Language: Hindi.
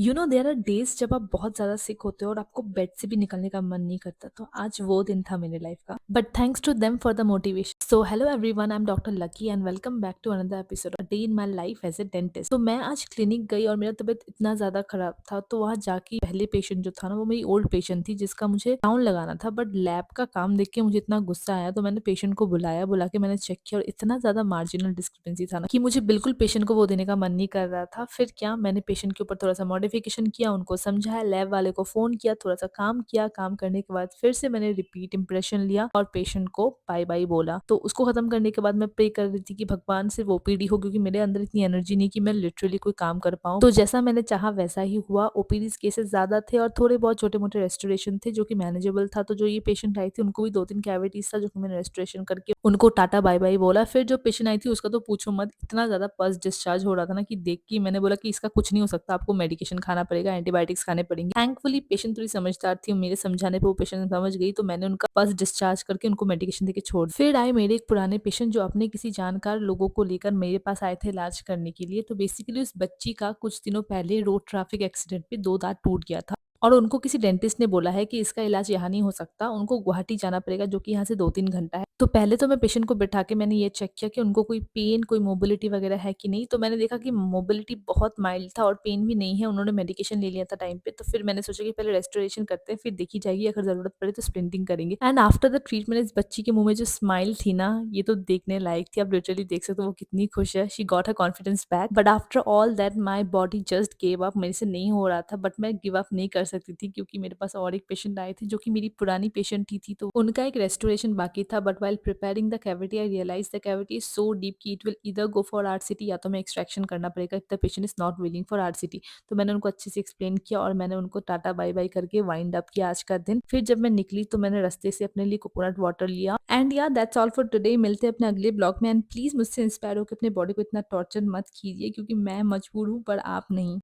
देयर आर डेज़ जब आप बहुत ज़्यादा सिक होते हो और आपको बेड से भी निकलने का मन नहीं करता, तो आज वो दिन था मेरे लाइफ का। But thanks to them for the motivation. So hello everyone, I am doctor Lucky and welcome back to another episode a day in my life as a dentist. तो मैं आज क्लिनिक गई और मेरा तबीयत इतना ज़्यादा खराब था, तो वहाँ जाके पहले पेशेंट जो था ना, वो मेरी ओल्ड पेशेंट थी जिसका मुझे राउंड लगाना था। बट लैब का काम देख के मुझे इतना गुस्सा आया, तो मैंने पेशेंट को बुला के मैंने चेक किया और इतना ज़्यादा मार्जिनल डिस्क्रिपेंसी था ना कि मुझे बिल्कुल पेशेंट को वो देने का मन नहीं कर रहा था। फिर क्या, मैंने पेशेंट के ऊपर थोड़ा-सा मॉडिफिकेशन किया, उनको समझाया, लैब वाले को फ़ोन किया, थोड़ा-सा काम किया, काम करने के बाद फिर से मैंने रिपीट इम्प्रेशन लिया और पेशेंट को बाय-बाय बोला। तो उसको खत्म करने के बाद मैं प्रे कर रही थी कि भगवान सिर्फ ओपीडी हो, क्योंकि मेरे अंदर इतनी एनर्जी नहीं कि मैं लिटरली कोई काम कर पाऊँ। तो जैसा मैंने चाहा वैसा ही हुआ, ओपीडीज़ केसेस ज़्यादा थे और थोड़े बहुत छोटे-मोटे रेस्टोरेशन थे जो कि मैनेजेबल था। तो जो ये पेशेंट आई थी उनको भी 2-3 कैविटीज़ था जो कि मैंने रेस्टोरेशन करके उनको टाटा बाय-बाय बोला। फिर जो पेशेंट आई थी उसका तो पूछो मत, इतना ज़्यादा पस डिस्चार्ज हो रहा था ना कि देख के ही मैंने बोला कि इसका कुछ नहीं हो सकता, आपको मेडिकेशन खाना पड़ेगा, एंटीबायोटिक्स खाने पड़ेंगे। थैंकफुली पेशेंट थोड़ी समझदार थी, मेरे समझाने पे वो पेशेंट समझ गई, तो मैंने उनका पस डिस्चार्ज करके उनको मेडिकेशन देके छोड़ दिया। फिर आए मेरे एक पुराने पेशेंट जो अपने किसी जानकार लोगों को लेकर मेरे पास आए थे इलाज करने के लिए। तो बेसिकली उस बच्ची का कुछ दिनों पहले रोड ट्रैफिक एक्सीडेंट में 2 दाँत टूट गया था और उनको किसी डेंटिस्ट ने बोला है कि इसका इलाज यहाँ नहीं हो सकता, उनको गुवाहाटी जाना पड़ेगा जो कि यहाँ से 2-3 घंटा है। तो पहले तो मैं पेशेंट को बिठा के मैंने ये चेक किया कि उनको कोई पेन, कोई मोबिलिटी वगैरह है कि नहीं। तो मैंने देखा कि मोबिलिटी बहुत माइल्ड था और पेन भी नहीं है, उन्होंने मेडिकेशन ले लिया था टाइम पे। तो फिर मैंने सोचा कि पहले रेस्टोरेशन करते हैं, फिर देखी जाएगी, अगर ज़रूरत पड़े तो स्प्लिंटिंग करेंगे। एंड आफ्टर द ट्रीटमेंट इस बच्ची के मुँह में जो स्माइल थी ना, ये तो देखने लायक थी। आप लिटरली देख सकते हो वो कितनी खुश है। She got her confidence back. But after all that my body just give up. मेरे से नहीं हो रहा था, बट मैं गिव अप नहीं कर सकती थी क्योंकि मेरे पास और एक पेशेंट आए थे जो कि मेरी पुरानी पेशेंट ही थी। तो उनका एक रेस्टोरेशन बाकी था। But while preparing the cavity I realize the cavity is so deep कि it will either go for RCT या तो मैं एक्सट्रैक्शन करना पड़ेगा if the patient is not willing for RCT. तो मैंने उनको अच्छे से एक्सप्लेन किया और मैंने उनको टाटा बाय बाय करके वाइंड अप किया आज का दिन। फिर जब मैं निकली तो मैंने रास्ते से अपने लिए कोकोनट वाटर लिया। एंड या दैट्स ऑल फॉर टुडे। मिलते हैं अपने अगले ब्लॉग में। एंड प्लीज मुझसे इंस्पायर होकर अपने बॉडी को इतना टॉर्चर मत कीजिए, क्योंकि मैं मजबूर हूँ पर आप नहीं।